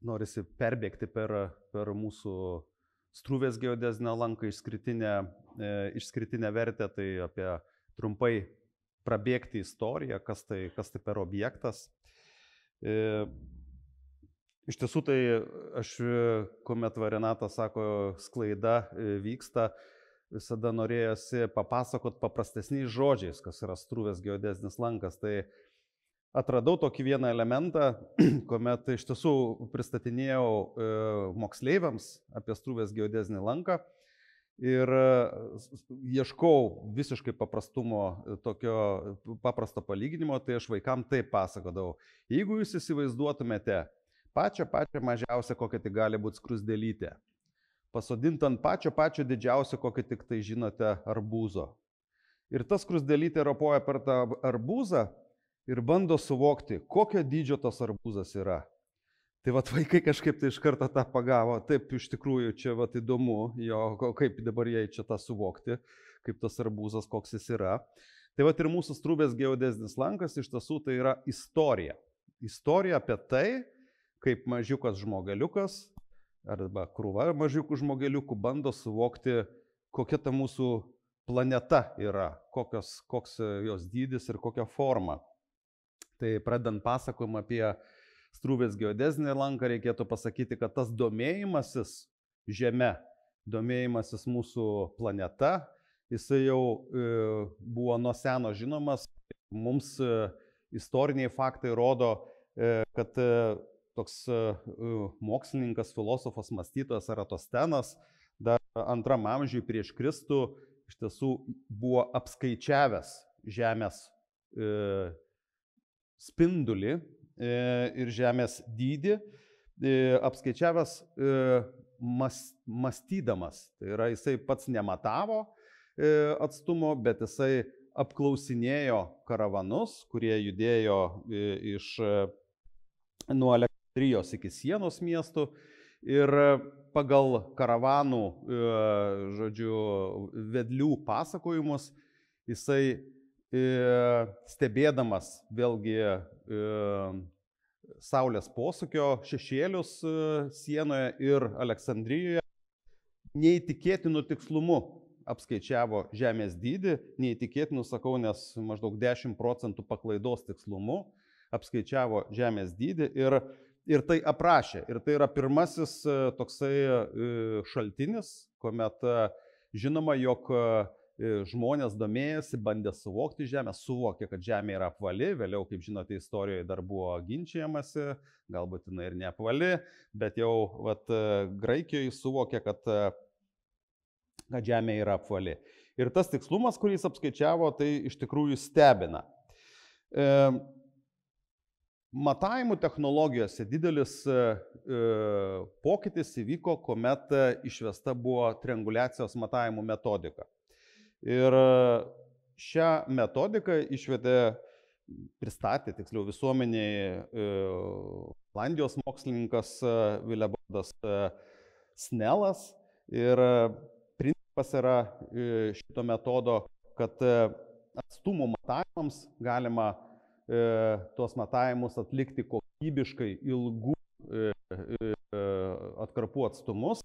norisi perbėgti per mūsų Struvės geodezinę lanką išskirtinę vertę, tai apie trumpai prabėgti istoriją, kas tai per objektas. Iš tiesų tai aš, kuomet Renatas sako, sklaida vyksta, visada norėjosi papasakot paprastesniais žodžiais, kas yra Struvės geodezinis lankas. Tai atradau tokį vieną elementą, kuomet iš tiesų pristatinėjau moksleiviams apie Struvės geodezinį lanką ir ieškau visiškai tokio paprasto palyginimo, tai aš vaikam taip pasakodavau. Jeigu jūs įsivaizduotumėte pačią mažiausią, kokia tik gali būti skruzdėlytė, pasodint ant pačio didžiausio, kokį tik tai žinote, arbūzo. Ir tas skruzdėlytė ropoja per tą arbūzą ir bando suvokti, kokio dydžio tas arbūzas yra. Tai vat vaikai kažkaip tai iš karto tą pagavo, taip iš tikrųjų čia vat įdomu, kaip dabar jai čia tą suvokti, kaip tas arbūzas, koks jis yra. Tai vat ir mūsų Struvės geodezinis lankas iš tiesų tai yra istorija. Istorija apie tai, kaip mažiukas žmogeliukas arba krūva mažiukų žmogeliukų bando suvokti, kokia ta mūsų planeta yra, koks jos dydis ir kokia forma. Tai pradedant pasakojimą apie Struvės geodezinį lanką, reikėtų pasakyti, kad tas domėjimasis Žeme, domėjimasis mūsų planeta, jisai jau buvo nuo seno žinomas. Mums istoriniai faktai rodo, kad toks mokslininkas, filosofas, mąstytojas Eratosthenas dar 2 amžiui prieš Kristų iš tiesų buvo apskaičiavęs Žemės spindulį ir Žemės dydį, apskaičiavęs mąstydamas. Tai yra, jisai pats nematavo atstumo, bet jisai apklausinėjo karavanus, kurie judėjo nuo Aleksandrijos iki Sienos miestų ir pagal karavanų, vedlių pasakojimus, jisai stebėdamas vėlgi Saulės posūkio šešėlius Sienoje ir Aleksandrijoje neįtikėtinu tikslumu apskaičiavo Žemės dydį, neįtikėtinu, sakau, nes maždaug 10% paklaidos tikslumu apskaičiavo Žemės dydį ir tai aprašė. Ir tai yra pirmasis toksai šaltinis, kuomet žinoma, jog žmonės domėjosi, bandė suvokti Žemę, suvokė, kad Žemė yra apvali, vėliau, kaip žinote, istorijoje dar buvo ginčijamasi, galbūt jinai ir neapvali, bet jau Graikijoje suvokė, kad Žemė yra apvali. Ir tas tikslumas, kurį jis apskaičiavo, tai iš tikrųjų stebina. Matavimų technologijose didelis pokytis įvyko, kuomet išvesta buvo trianguliacijos matavimų metodika. Ir šią metodiką pristatė, tiksliau, visuomeniai Olandijos mokslininkas Willebordas Snellas. Ir principas yra šito metodo, kad atstumų matavimams galima tuos matavimus atlikti kokybiškai ilgų atkarpų atstumus,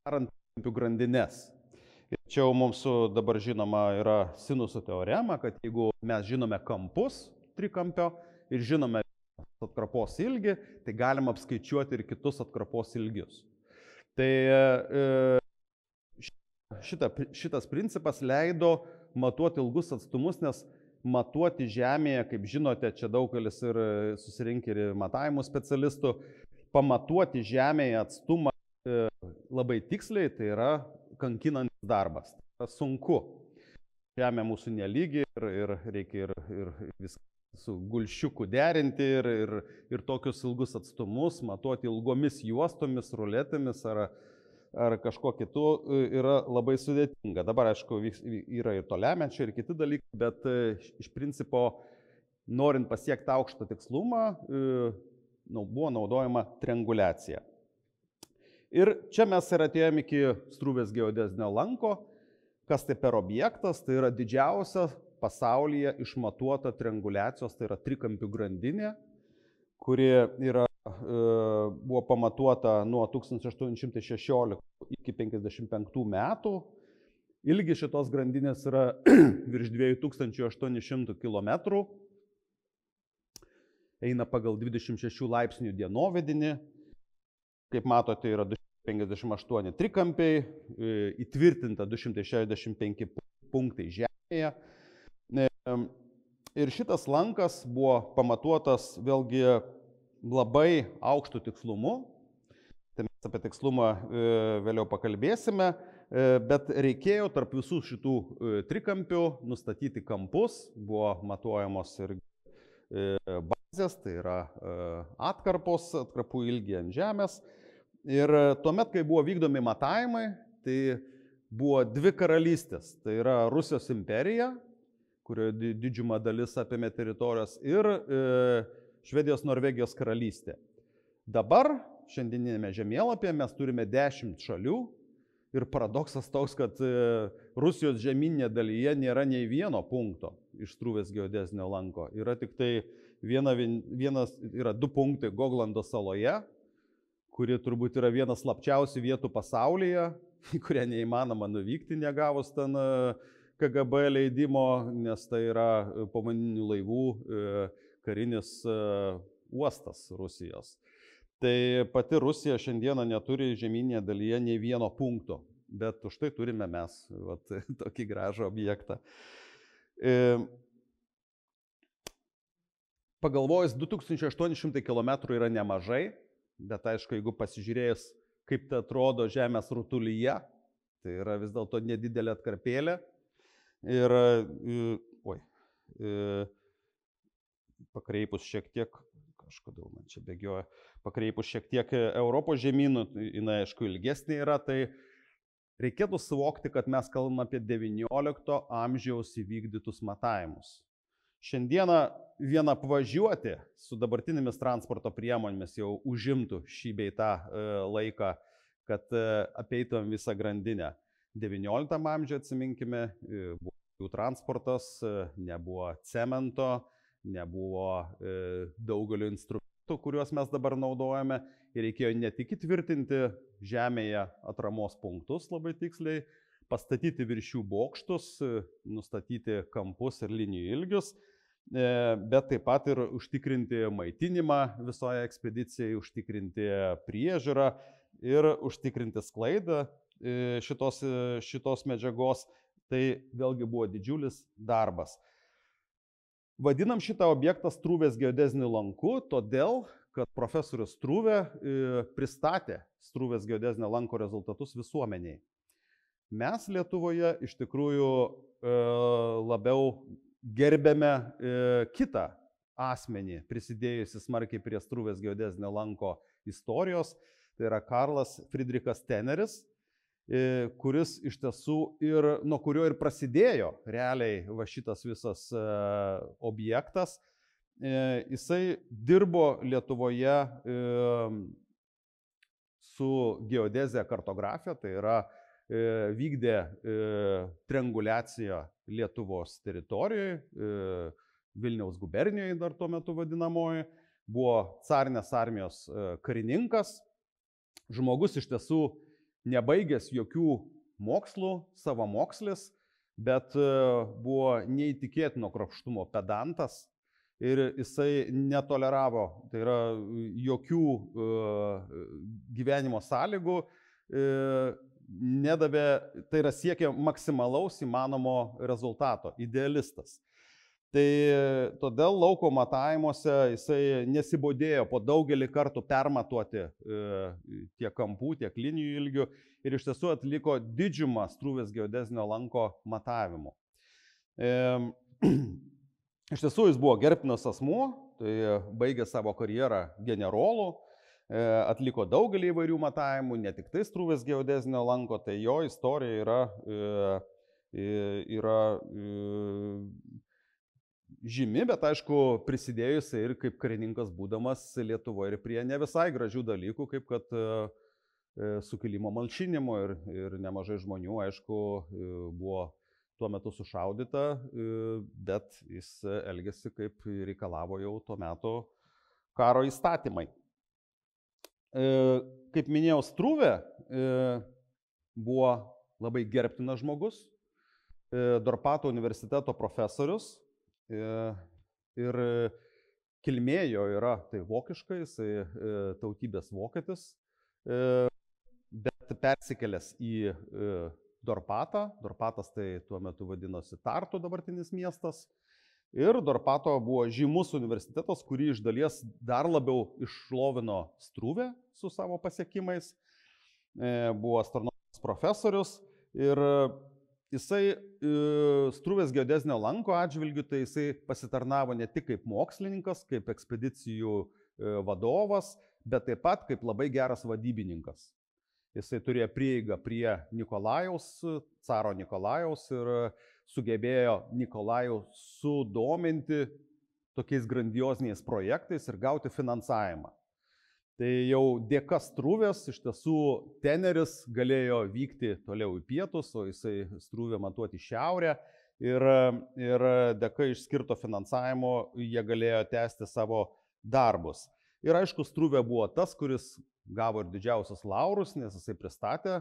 darant trikampių grandines. Ir čia mums dabar žinoma yra sinusų teorema, kad jeigu mes žinome kampus trikampio ir žinome atkarpos ilgį, tai galima apskaičiuoti ir kitus atkarpos ilgius. Tai šitas principas leido matuoti ilgus atstumus, nes matuoti Žemėje, kaip žinote, čia daugelis ir susirinkę ir matavimų specialistų, pamatuoti Žemėje atstumą labai tiksliai, tai yra kankinantis darbas. Tai yra sunku. Žemė mūsų nelygi ir reikia ir viską su gulščiuku derinti ir tokius ilgus atstumus matuoti ilgomis juostomis, ruletėmis ar kažko kitu yra labai sudėtinga. Dabar, aišku, yra ir toliamečiai, ir kiti dalykai, bet iš principo, norint pasiekti aukštą tikslumą, buvo naudojama trianguliacija. Ir čia mes ir atėjome iki Struvės geodezinio lanko. Kas tai per objektas? Tai yra didžiausia pasaulyje išmatuota trianguliacijos, tai yra trikampių grandinė, kuri buvo buvo pamatuota nuo 1816 iki 55 metų. Ilgis šitos grandinės yra virš 2800 km. Eina pagal 26 laipsnių dienovidinį. Kaip matote, yra 258 trikampiai, įtvirtinta 265 punktai žemėje. Ir šitas lankas buvo pamatuotas vėlgi labai aukštų tikslumu. Tai mes apie tikslumą vėliau pakalbėsime, bet reikėjo tarp visų šitų trikampių nustatyti kampus, buvo matuojamos ir bazės, tai yra atkarpų ilgiai ant žemės. Ir tuomet, kai buvo vykdomi matavimai, tai buvo dvi karalystės, tai yra Rusijos imperija, kurioje didžiuma dalis apėmė teritorijos, ir Švedijos Norvegijos karalystė. Dabar šiandieninėme žemėlapyje mes turime 10 šalių ir paradoksas toks, kad Rusijos žemyninėje dalyje nėra nei vieno punkto iš Struvės geodezinio lanko. Yra tik tai yra 2 punktai Goglando saloje, kuri turbūt yra vienas slapčiausių vietų pasaulyje, į kurią neįmanoma nuvykti, negavus ten KGB leidimo, nes tai yra povandeninių laivų karinis uostas Rusijos. Tai pati Rusija šiandieną neturi žemyninėje dalyje nei vieno punkto, bet už tai turime mes tokį gražų objektą. Pagalvojus, 2800 km yra nemažai, bet aišku, jeigu pasižiūrėjus, kaip tai atrodo Žemės rutulyje, tai yra vis dėlto nedidelė atkarpėlė. Ir pakreipus šiek tiek, kažkodėl man čia bėgioja, pakreipus šiek tiek Europos žemynų, jinai aišku ilgesnė yra, tai reikėtų suvokti, kad mes kalbame apie XIX amžiaus įvykdytus matavimus. Šiandieną vien apvažiuoti su dabartinėmis transporto priemonėmis jau užimtų šį bei tą laiką, kad apeitumėm visą grandinę. XIX amžiuje, atsiminkime, buvo jų transportas, nebuvo cemento, nebuvo daugelio instrumentų, kuriuos mes dabar naudojame, ir reikėjo ne tik įtvirtinti žemėje atramos punktus labai tiksliai, pastatyti virš jų bokštus, nustatyti kampus ir linijų ilgius, bet taip pat ir užtikrinti maitinimą visoje ekspedicijai, užtikrinti priežiūrą ir užtikrinti sklaidą šitos medžiagos. Tai vėlgi buvo didžiulis darbas. Vadinam šitą objektą Struvės geodeziniu lanku, todėl, kad profesorius Struvė pristatė Struvės geodezinio lanko rezultatus visuomeniai. Mes Lietuvoje iš tikrųjų labiau gerbėme kitą asmenį, prisidėjusi smarkiai prie Struvės geodezinio lanko istorijos, tai yra Karlas Friedrichas Teneris, kuris iš tiesų ir nuo kurio ir prasidėjo realiai va šitas visas objektas. Jisai dirbo Lietuvoje su geodezija kartografija, tai yra vykdė trianguliaciją Lietuvos teritorijoje, Vilniaus gubernijoje dar tuo metu vadinamoji, buvo carinės armijos karininkas, žmogus iš tiesų nebaigęs jokių mokslų, savamokslis, bet buvo neįtikėtino kruopštumo pedantas ir jisai netoleravo, tai yra jokių gyvenimo sąlygų, nedavė, tai yra siekė maksimalaus įmanomo rezultato, idealistas. Tai todėl lauko matavimuose jisai nesibodėjo po daugelį kartų permatuoti tiek kampų, tiek linijų ilgių ir iš tiesų atliko didžiumą Struvės geodezinio lanko matavimų. Iš tiesų jis buvo gerbtinas asmuo, tai baigė savo karjerą generolų, atliko daugelį įvairių matavimų, ne tik tai Struvės geodezinio lanko, tai jo istorija yra žymi, bet aišku prisidėjusi ir kaip karininkas būdamas Lietuvoje ir prie ne visai gražių dalykų, kaip kad sukilimo malšinimo ir nemažai žmonių, aišku, buvo tuo metu sušaudyta, bet jis elgėsi kaip reikalavo jau tuo metu karo įstatymai. Kaip minėjau, Struve buvo labai gerbtinas žmogus, Dorpato universiteto profesorius ir kilmė jo yra tai vokiška, jisai tautybės vokietis, bet persikėlęs į Dorpatą. Dorpatas tai tuo metu vadinosi Tartu, dabartinis miestas. Ir Dorpato buvo žymus universitetas, kurį iš dalies dar labiau iššlovino Struve su savo pasiekimais. Buvo astronomijos profesorius ir jisai Struvės geodezinio lanko atžvilgiu, tai jisai pasitarnavo ne tik kaip mokslininkas, kaip ekspedicijų vadovas, bet taip pat kaip labai geras vadybininkas. Jisai turėjo prieigą prie Nikolajaus, caro Nikolajaus ir sugebėjo Nikolajų sudominti tokiais grandioziniais projektais ir gauti finansavimą. Tai jau dėka Struvės iš tiesų Teneris galėjo vykti toliau į pietus, o jisai Struvė matuoti į šiaurę ir dėka išskirto finansavimo jie galėjo tęsti savo darbus. Ir aišku, Struvė buvo tas, kuris gavo ir didžiausius laurus, nes jisai pristatė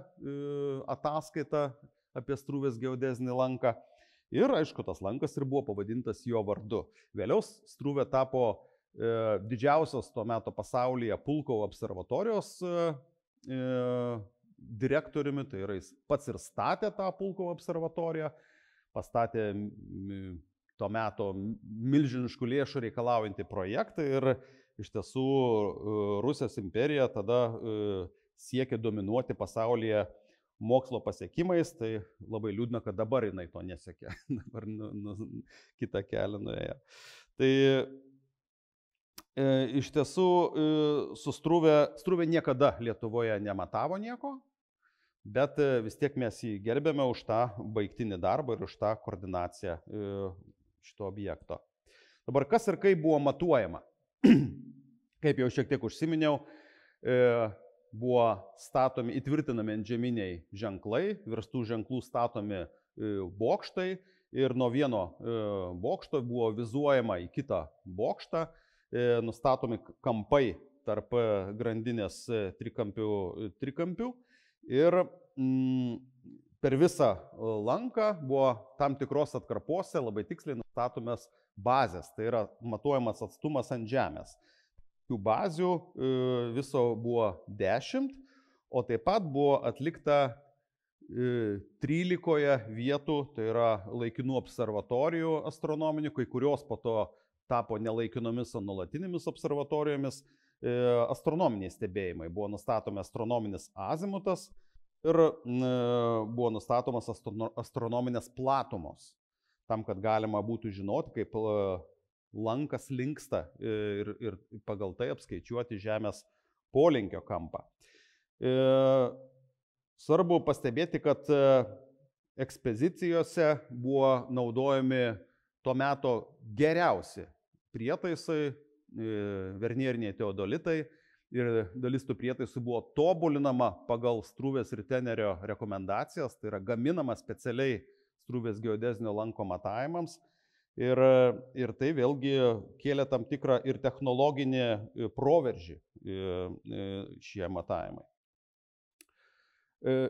ataskaitą apie Struvės geodezinį lanką. Ir aišku, tas lankas ir buvo pavadintas jo vardu. Vėliau Struvė tapo didžiausios tuo metu pasaulyje Pulkovo observatorijos direktoriumi, tai yra jis pats ir statė tą Pulkovo observatoriją, pastatė tuo metu milžiniškų lėšų reikalaujantį projektą ir iš tiesų Rusijos imperija tada siekė dominuoti pasaulyje mokslo pasiekimais, tai labai liūdna, kad dabar jinai to nesiekė, dabar kitą kelią nuėjo. Tai iš tiesų su Struvė niekada Lietuvoje nematavo nieko, bet vis tiek mes jį gerbėme už tą baigtinį darbą ir už tą koordinaciją šito objekto. Dabar kas ir kaip buvo matuojama? Kaip jau šiek tiek užsiminiau, buvo statomi, įtvirtinami antžeminiai ženklai, virš tų ženklų statomi bokštai ir nuo vieno bokšto buvo vizuojama į kitą bokštą, nustatomi kampai tarp grandinės trikampių ir per visą lanką buvo tam tikros atkarpose labai tiksliai nustatomas bazės, tai yra matuojamas atstumas ant žemės. Tų bazių viso buvo 10, o taip pat buvo atlikta 13 vietų, tai yra laikinų observatorijų astronominių, kai kurios po to tapo nelaikinomis, o nuolatinėmis observatorijomis, astronominiai stebėjimai. Buvo nustatomi astronominis azimutas ir buvo nustatomas astronominės platumos, tam, kad galima būtų žinoti, kaip lankas linksta ir pagal tai apskaičiuoti Žemės polinkio kampą. Svarbu pastebėti, kad ekspedicijose buvo naudojami tuo metu geriausi prietaisai, vernieriniai teodolitai ir dalis tų prietaisų buvo tobulinama pagal Struvės ir Tenerio rekomendacijas, tai yra gaminama specialiai Struvės geodezinio lanko matavimams ir tai vėlgi kėlė tam tikrą ir technologinį proveržį šie matavimai.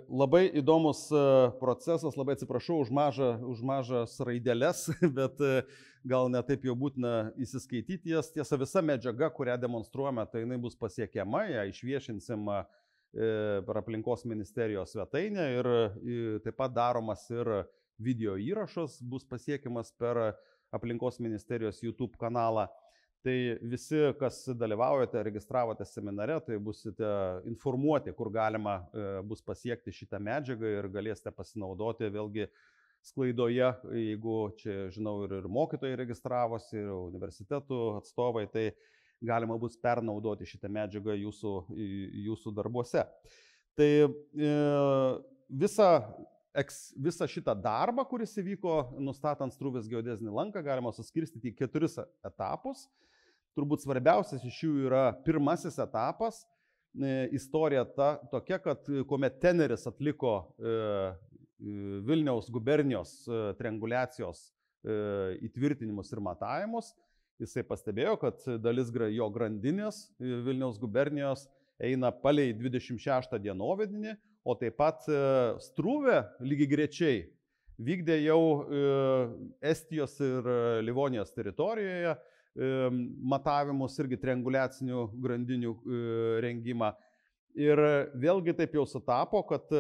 Labai įdomus procesas, labai atsiprašau už mažas raideles, bet gal netaip jau būtina įsiskaityti jas. Tiesa, visa medžiaga, kurią demonstruojame, tai jinai bus pasiekiama, ją išviešinsim per aplinkos ministerijos svetainę ir taip pat daromas ir video įrašas bus pasiekiamas per aplinkos ministerijos YouTube kanalą. Tai visi, kas dalyvaujate, registravote seminare, tai busite informuoti, kur galima bus pasiekti šitą medžiagą ir galėsite pasinaudoti vėlgi sklaidoje, jeigu čia, žinau, ir mokytojai registravosi, ir universitetų atstovai, tai galima bus pernaudoti šitą medžiagą jūsų darbuose. Tai visą šitą darbą, kuris įvyko nustatant Struvės geodezinį lanką, galima suskirstyti į 4 etapus. Turbūt svarbiausias iš jų yra pirmasis etapas. Istorija tokia, kad kuomet Teneris atliko Vilniaus gubernijos trianguliacijos įtvirtinimus ir matavimus, jisai pastebėjo, kad dalis jo grandinės Vilniaus gubernijos eina palei 26 dienovidinį, o taip pat Strūvė lygiai grečiai vykdė jau Estijos ir Livonijos teritorijoje matavimus, irgi trianguliacinių grandinių rengimą. Ir vėlgi taip jau sutapo, kad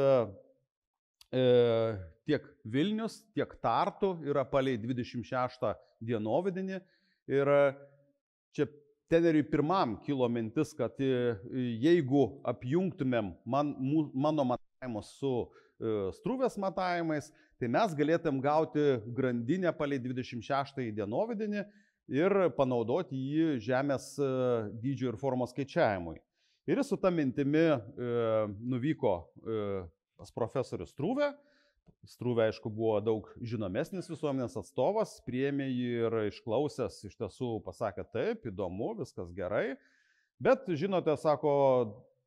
tiek Vilnius, tiek Tartu yra palei 26 dienovidinį. Ir čia Teneriui pirmam kilo mintis, kad jeigu apjungtumėm mano matavimus su Strūvės matavimais, tai mes galėtum gauti grandinę palei 26 dienovidinį ir panaudoti jį žemės dydžio ir formos skaičiavimui. Ir su ta mintimi nuvyko pas profesorių Strūvę. Strūvė, aišku, buvo daug žinomesnis visuomenės atstovas, priėmė jį ir išklausęs iš tiesų pasakė taip, įdomu, viskas gerai. Bet, žinote, sako,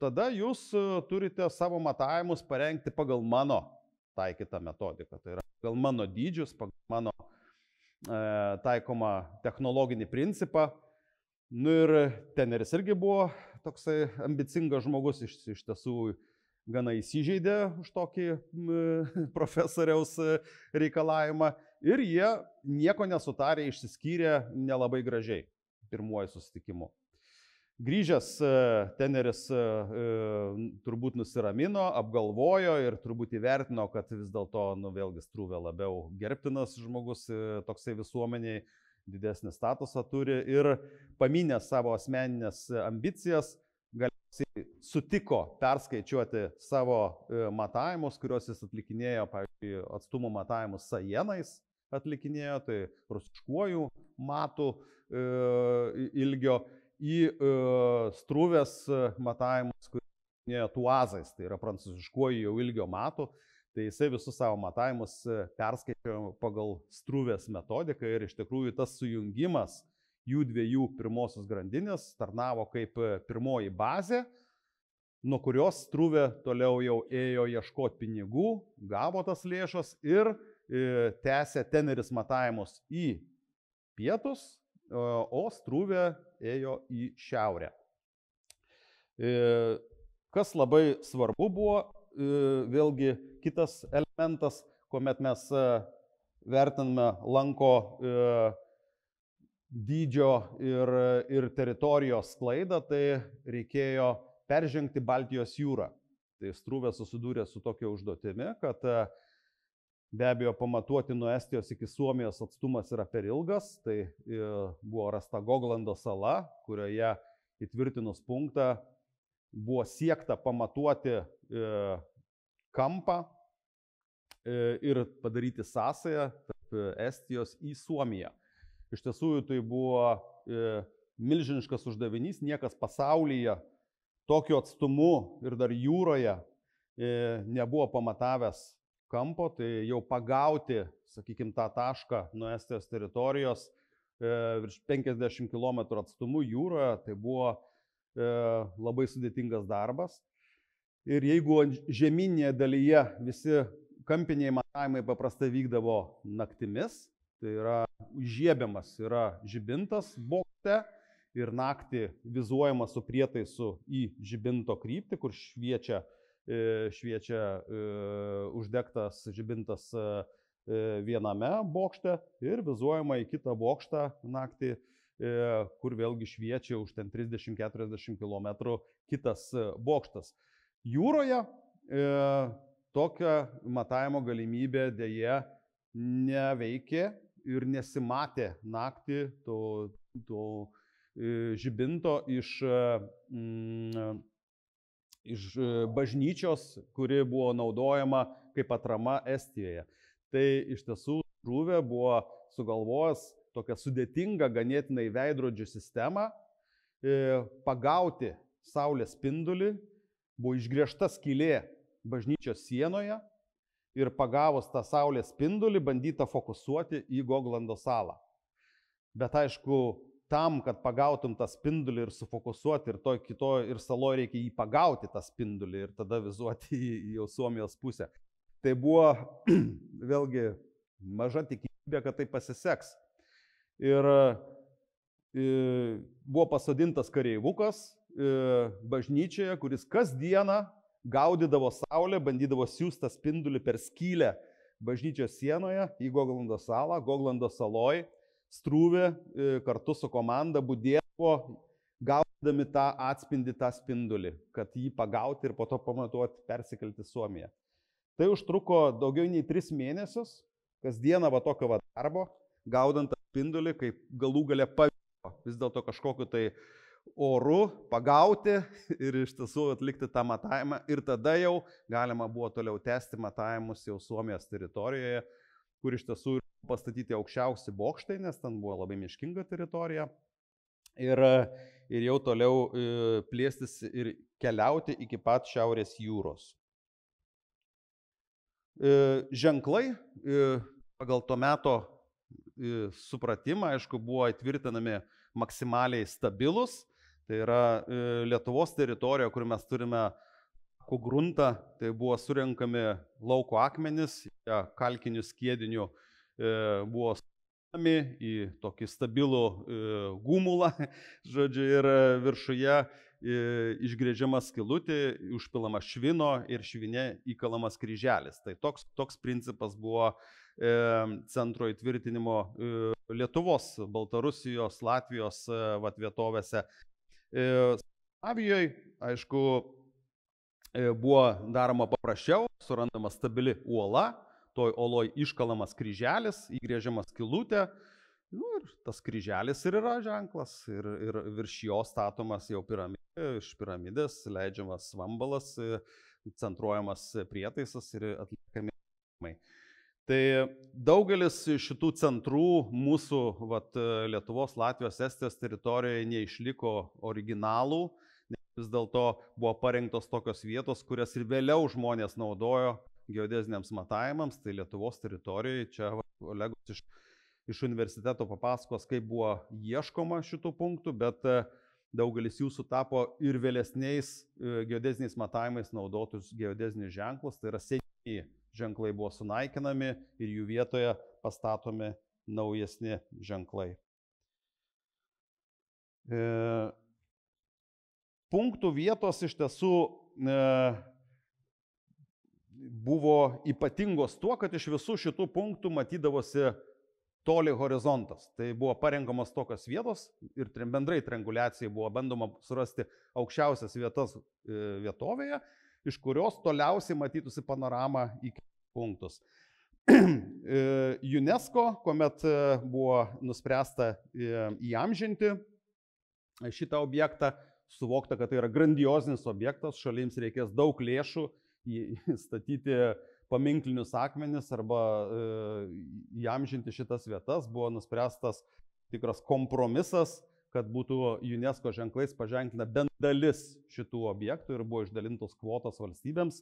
tada jūs turite savo matavimus parengti pagal mano taikytą metodiką. Tai yra pagal mano dydžius, pagal mano taikomą technologinį principą. Nu ir Teneris irgi buvo toksai ambicingas žmogus, iš tiesų gana įsižeidė už tokį profesoriaus reikalavimą ir jie nieko nesutarė, išsiskyrė nelabai gražiai pirmuoju susitikimu. Grįžęs Teneris turbūt nusiramino, apgalvojo ir turbūt įvertino, kad vis dėlto, vėlgi Strūvė labiau gerbtinas žmogus, toksai visuomeniai didesnį statusą turi ir paminęs savo asmeninės ambicijas, galiausiai sutiko perskaičiuoti savo matavimus, kuriuos jis atlikinėjo, pavyzdžiui, atstumų matavimus sajenais atlikinėjo, tai rusiškuoju matų ilgio, į Strūvės matavimus, kurie atlikinėjo tuazais, tai yra prancūziškuoju jau ilgio matų, tai jisai visus savo matavimus perskaičiavo pagal Strūvės metodiką ir iš tikrųjų tas sujungimas jų dviejų pirmosios grandinės tarnavo kaip pirmoji bazė, nuo kurios Strūvė toliau jau ėjo ieškoti pinigų, gavo tas lėšas ir tęsė Teneris matavimus į pietus, o Strūvė ėjo į šiaurę. Kas labai svarbu buvo, vėlgi kitas elementas, kuomet mes vertiname lanko dydžio ir teritorijos sklaidą, tai reikėjo peržengti Baltijos jūrą. Tai Strūvė susidūrė su tokia užduotimi, kad be abejo pamatuoti nuo Estijos iki Suomijos atstumas yra per ilgas, tai buvo rasta Goglando sala, kurioje įtvirtinus punktą buvo siekta pamatuoti kampą ir padaryti sąsają tarp Estijos į Suomiją. Iš tiesų tai buvo milžiniškas uždavinys, niekas pasaulyje tokiu atstumu ir dar jūroje nebuvo pamatavęs kampo, tai jau pagauti, sakykime, tą tašką nuo Estijos teritorijos virš 50 km atstumu jūroje, tai buvo labai sudėtingas darbas. Ir jeigu žemyninėje dalyje visi kampiniai matavimai paprastai vykdavo naktimis, tai yra užžiebiamas yra žibintas bokšte ir naktį vizuojamas su prietaisu į žibinto kryptį, kur šviečia uždegtas žibintas viename bokšte ir vizuojama į kitą bokštą naktį, kur vėlgi šviečia už 30-40 km kitas bokštas. Jūroje tokia matavimo galimybė dėja neveikė ir nesimatė naktį to žibinto iš bažnyčios, kuri buvo naudojama kaip atrama Estijoje. Tai iš tiesų Strūvė buvo sugalvojęs tokią sudėtingą ganėtinai veidrodžių sistemą, pagauti saulės spindulį, buvo išgręžta skylė bažnyčios sienoje ir pagavus tą saulės spindulį bandyta fokusuoti į Goglando salą. Bet aišku, tam, kad pagautum tą spindulį ir sufokusuoti ir saloje reikia jį pagauti tą spindulį ir tada vizuoti į jau Suomijos pusę. Tai buvo vėlgi maža tikimybė, kad tai pasiseks. Ir buvo pasodintas kareivukas bažnyčioje, kuris kasdieną gaudydavo saulę, bandydavo siųsti tą spindulį per skylę bažnyčios sienoje į Goglando salą. Goglando saloj Struve kartu su komanda budėdavo, gaudami tą atspindį, tą spindulį, kad jį pagauti ir po to pamatuoti persikelti Suomiją. Tai užtruko daugiau nei 3 mėnesius, kasdieną tokio darbo, gaudant tą spindulį, kaip galų gale pavyko vis dėlto kažkokiu tai oru pagauti ir iš tiesų atlikti tą matavimą. Ir tada jau galima buvo toliau tęsti matavimus jau Suomijos teritorijoje, kur iš tiesų pastatyti aukščiausi bokštai, nes ten buvo labai miškinga teritorija. Ir jau toliau plėstis ir keliauti iki pat Šiaurės jūros. Ženklai pagal to meto supratimą, aišku, buvo įtvirtinami maksimaliai stabilus. Tai yra Lietuvos teritorija, kur mes turime gruntą, tai buvo surenkami lauko akmenis, kalkinių skiedinių buvo sudedami į tokį stabilų gumulą, žodžiu, ir viršuje išgrėžiama skylutė, užpilama švino ir švinė įkalamas kryželis. Tai toks principas buvo centro įtvirtinimo Lietuvos, Baltarusijos, Latvijos vietovėse. Skandinavijoje, aišku, buvo daroma paprasčiau, surandama stabili uola, toj oloj iškalamas kryželis, įgrėžiama skylutė, ir tas kryželis ir yra ženklas, ir virš jo statomas jau piramidė, iš piramidės leidžiamas vambalas, centruojamas prietaisas ir atliekami. Tai daugelis šitų centrų mūsų Lietuvos, Latvijos, Estijos teritorijoje neišliko originalų, nes vis dėlto buvo parengtos tokios vietos, kurias ir vėliau žmonės naudojo geodeziniams matavimams. Tai Lietuvos teritorijoje, čia kolegos iš universiteto papasakos, kaip buvo ieškoma šitų punktų, bet daugelis jų sutapo ir vėlesniais geodeziniais matavimais naudotus geodezinius ženklus, tai yra seniai ženklai buvo sunaikinami ir jų vietoje pastatomi naujesni ženklai. Punktų vietos iš tiesų buvo ypatingos tuo, kad iš visų šitų punktų matydavosi toli horizontas. Tai buvo parenkamos tokios vietos ir bendrai trianguliacijai buvo bandoma surasti aukščiausias vietas vietovėje, iš kurios toliausiai matytųsi panorama į punktus. UNESCO, kuomet buvo nuspręsta įamžinti šitą objektą, suvokta, kad tai yra grandiozinis objektas, šalims reikės daug lėšų statyti paminklinius akmenis arba įamžinti šitas vietas, buvo nuspręstas tikras kompromisas, kad būtų UNESCO ženklais paženklina bent dalis šitų objektų ir buvo išdalintos kvotos valstybėms,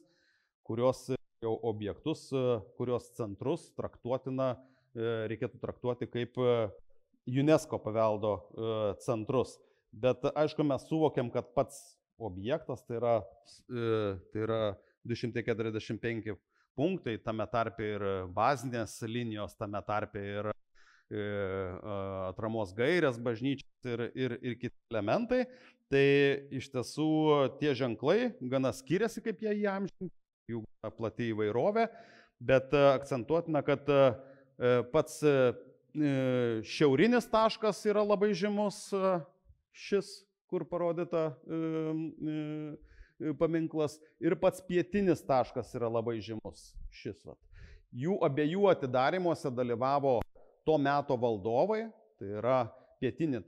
kurios jau objektus, kurios centrus reikėtų traktuoti kaip UNESCO paveldo centrus. Bet aišku, mes suvokiam, kad pats objektas tai yra 245 punktai, tame tarpe ir bazinės linijos, tame tarpe ir atramos gairės bažnyčios ir kiti elementai. Tai iš tiesų tie ženklai gana skiriasi, kaip jie įamžinti, jų plati įvairovė, bet akcentuotina, kad pats šiaurinis taškas yra labai žymus, šis, kur parodyta paminklas, ir pats pietinis taškas yra labai žymus, šis. Jų abiejų atidarimuose dalyvavo to meto valdovai, tai yra pietinį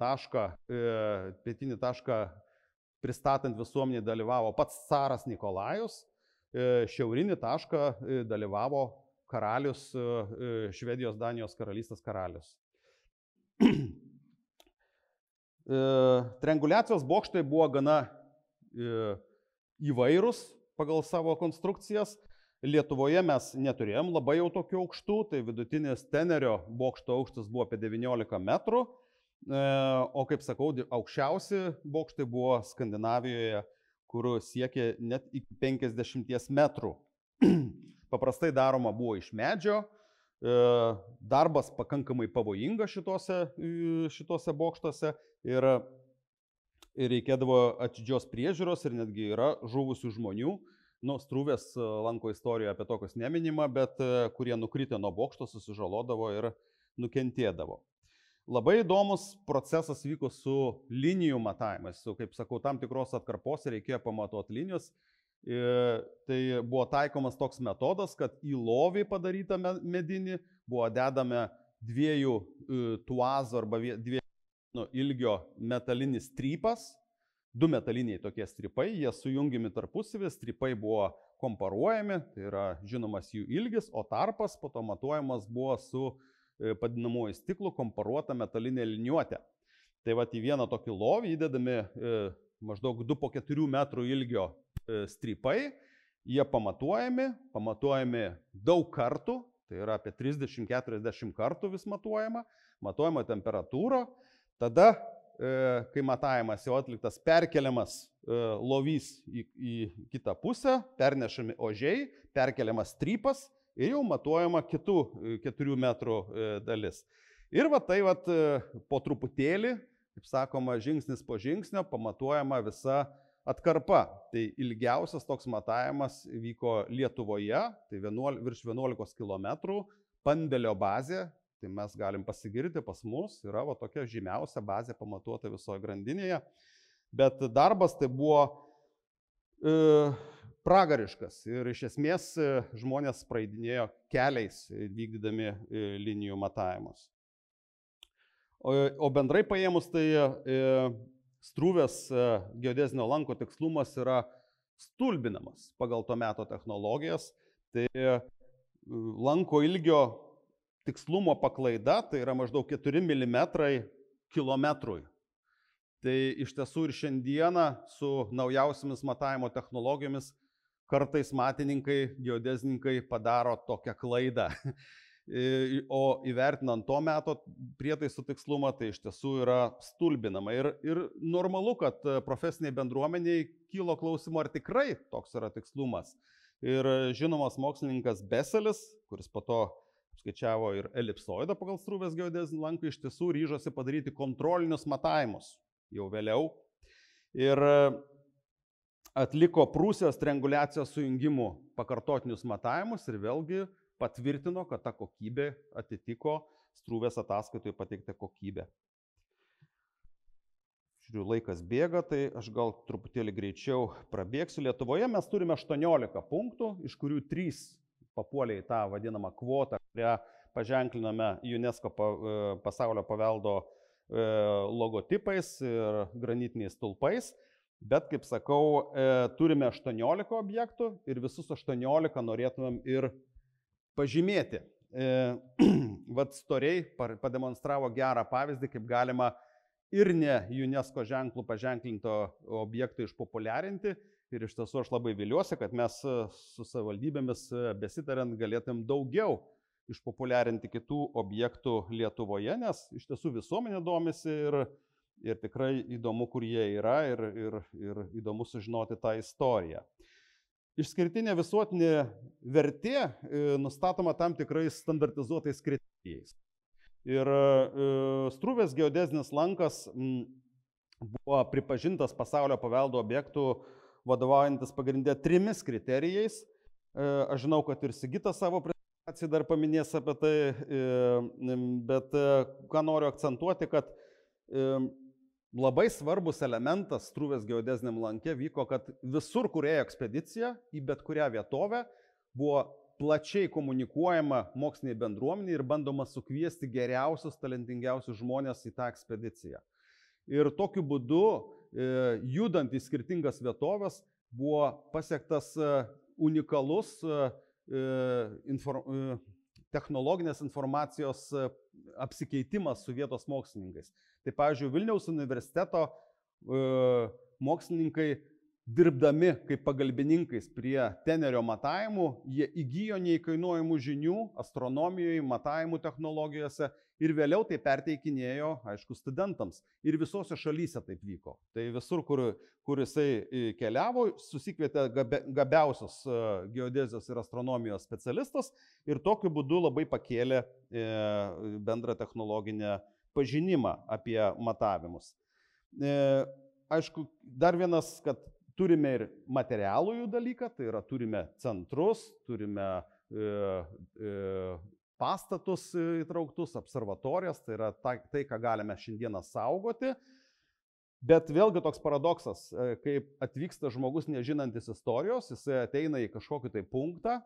tašką pristatant visuomenį dalyvavo pats caras Nikolajus, šiaurinį tašką dalyvavo karalius, Švedijos Danijos karalystės karalius. Trianguliacijos bokštai buvo gana įvairūs pagal savo konstrukcijas. Lietuvoje mes neturėjom labai jau tokių aukštų, tai vidutinis Tenerio bokšto aukštis buvo apie 19 metrų, o kaip sakau, aukščiausi bokštai buvo Skandinavijoje, kur siekė net iki 50 metrų. Paprastai daroma buvo iš medžio, darbas pakankamai pavojingas šitose bokštuose ir ir reikėdavo atidžios priežiūros ir netgi yra žuvusių žmonių. Nu, Struvės lanko istorijoje apie tokius neminima, bet kurie nukritę nuo bokšto susižalodavo ir nukentėdavo. Labai įdomus procesas vyko su linijų matavimais, su, kaip sakau, tam tikros atkarpos reikėjo pamatuoti linijos. Tai buvo taikomas toks metodas, kad į lovį padarytą medinį buvo dedame 2 tuazų arba 2 ilgio metalinis strypas, 2 metaliniai tokie strypai, jie sujungiami tarpusavį, strypai buvo komparuojami, tai yra žinomas jų ilgis, o tarpas po to matuojamas buvo su padinamuoju stiklu komparuota metalinė liniuotė. Tai vat į vieną tokį lovį įdedami maždaug 2 po 4 metrų ilgio strypai, jie pamatuojami daug kartų, tai yra apie 30-40 kartų vis matuojama temperatūra. Tada, kai matavimas jau atliktas, perkeliamas lovys į kitą pusę, pernešami ožiai, perkeliamas strypas ir jau matuojama kitų 4 metrų dalis. Ir va tai po truputėlį, kaip sakoma, žingsnis po žingsnio pamatuojama visa atkarpa. Tai ilgiausias toks matavimas vyko Lietuvoje, tai virš 11 km, Pandėlio bazė. Tai mes galim pasigirti, pas mus yra tokia žymiausia bazė pamatuota visoje grandinėje. Bet darbas tai buvo pragariškas ir iš esmės žmonės praeidinėjo keliais vykdydami linijų matavimus. O bendrai paėmus, tai Struvės geodezinio lanko tikslumas yra stulbinamas pagal to meto technologijas. Tai lanko ilgio tikslumo paklaida tai yra maždaug 4 mm kilometrui. Tai iš tiesų ir šiandieną su naujausiamis matavimo technologijomis kartais matininkai, geodezininkai padaro tokią klaidą. O įvertinant to meto prietaisų tikslumą, tai iš tiesų yra stulbinama. Ir normalu, kad profesiniai bendruomeniai kilo klausimų, ar tikrai toks yra tikslumas. Ir žinomas mokslininkas Beselis, kuris po to skaičiavo ir elipsoidą pagal Struvės geodezinį lanką, iš tiesų ryžosi padaryti kontrolinius matavimus jau vėliau ir atliko Prūsijos trianguliacijos sujungimų pakartotinius matavimus ir vėlgi patvirtino, kad ta kokybė atitiko Struvės ataskaitoje pateiktą kokybę. Žiūriu, laikas bėga, tai aš gal truputėlį greičiau prabėgsiu. Lietuvoje mes turime 18 punktų, iš kurių 3 papuolė į tą vadinamą kvotą, kurią paženkliname UNESCO pasaulio paveldo logotipais ir granitiniais stulpais. Bet, kaip sakau, turime 18 objektų ir visus 18 norėtumėm ir pažymėti. Vat Storiai pademonstravo gerą pavyzdį, kaip galima ir ne UNESCO ženklų paženklinto objektą išpopuliarinti. Ir iš tiesų aš labai viliuosi, kad mes su savivaldybėmis besitariant galėtum daugiau išpopuliarinti kitų objektų Lietuvoje, nes iš tiesų visuomenė domisi ir tikrai įdomu, kur jie yra ir įdomu sužinoti tą istoriją. Išskirtinė visuotinė vertė nustatoma tam tikrais standartizuotais kriterijais. Ir Struvės geodezinis lankas buvo pripažintas pasaulio paveldo objektų vadovaujantis pagrindę 3 kriterijais. Aš žinau, kad ir Sigita savo prezentaciją dar paminės apie tai, bet ką noriu akcentuoti, kad labai svarbus elementas Struvės geodeziniam lanke vyko, kad visur, kur ėjo ekspedicija, į bet kurią vietovę, buvo plačiai komunikuojama moksliniai bendruomeniai ir bandoma sukviesti geriausius, talentingiausius žmonės į tą ekspediciją. Ir tokiu būdu, judant į skirtingas vietovės, buvo pasiektas unikalus technologinės informacijos apsikeitimas su vietos mokslininkais. Tai, pavyzdžiui, Vilniaus universiteto mokslininkai, dirbdami kaip pagalbininkais prie tenerio matavimų, jie įgijo neįkainuojamų žinių astronomijoje, matavimų technologijose ir vėliau tai perteikinėjo, aišku, studentams. Ir visose šalyse taip vyko. Tai visur, kur jisai keliavo, susikvietė gabiausius geodezijos ir astronomijos specialistus ir tokiu būdu labai pakėlė bendrą technologinę pažinimą apie matavimus. aišku, dar vienas, kad turime ir materialųjų dalyką, tai yra turime centrus, turime pastatus įtrauktus, observatorijas, tai yra tai, ką galime šiandieną saugoti. Bet vėlgi toks paradoksas, kaip atvyksta žmogus nežinantis istorijos, jisai ateina į kažkokį tai punktą,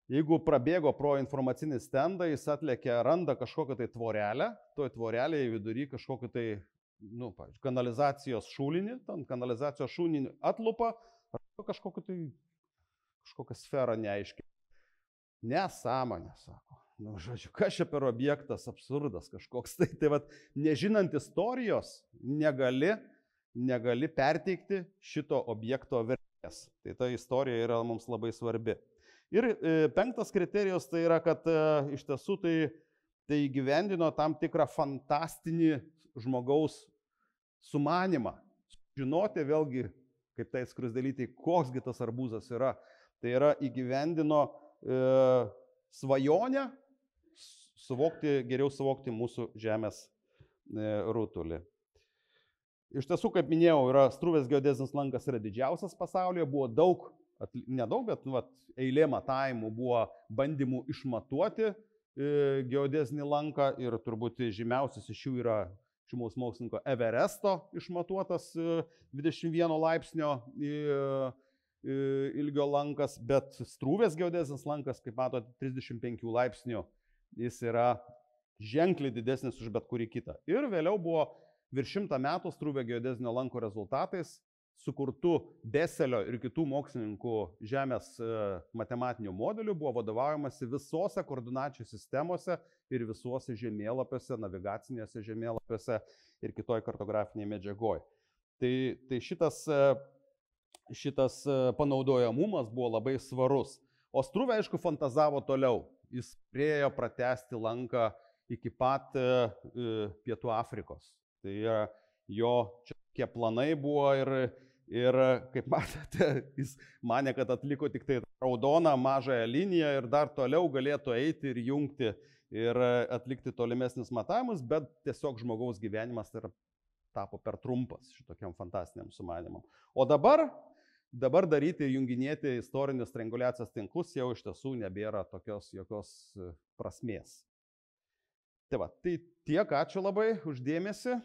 jeigu prabėgo pro informacinį stendą, jis atlėkia, randa kažkokią tai tvorelę, toj tvorelėje vidury kažkokį tai, pavyzdžiui, kanalizacijos šulinį, ten kanalizacijos šulinį atlupa, kažkokią sferą neaiškiai. Nesąmonė, sako. Žodžiu, kas čia per objektas, absurdas kažkoks. Tai vat, nežinant istorijos, negali perteikti šito objekto vertės. Tai ta istorija yra mums labai svarbi. Ir 5 kriterijus tai yra, kad iš tiesų tai įgyvendino tam tikrą fantastinį žmogaus sumanimą. Žinoti vėlgi, kaip tai skrusdelytai, koksgi tas arbūzas yra. Tai yra įgyvendino svajonę geriau suvokti mūsų Žemės rutulį. Iš tiesų, kaip minėjau, Struvės geodezinis lankas yra didžiausias pasaulyje, buvo nedaug, bet eilė matavimų buvo bandymų išmatuoti geodezinį lanką ir turbūt žymiausias iš jų yra žymaus mokslininko Everesto išmatuotas 21 laipsnio ilgio lankas, bet Struvės geodezinis lankas, kaip matote, 35 laipsnių, jis yra ženkliai didesnis už bet kurį kitą. Ir vėliau buvo virš 100 metų Struvė geodezinio lanko rezultatais sukurtų Beselio ir kitų mokslininkų Žemės matematinių modelių buvo vadovaujamasi visose koordinačių sistemose ir visuose žemėlapiuose, navigacinėse žemėlapiuose ir kitoj kartografiniai medžiagoj. Tai šitas panaudojamumas buvo labai svarus. O Struvė, aišku, fantazavo toliau. Jis priejo pratęsti lanką iki pat Pietų Afrikos. Tai jo čia planai buvo ir kaip matote, jis manė, kad atliko tik tai raudoną mažąją liniją ir dar toliau galėtų eiti ir jungti ir atlikti tolimesnis matavimus, bet tiesiog žmogaus gyvenimas tapo per trumpas šitokiam fantastiniam sumanimam. O dabar daryti ir junginėti istorinius trianguliacijos tinklus jau iš tiesų nebėra jokios prasmės. Tai tiek, ačiū labai už dėmesį.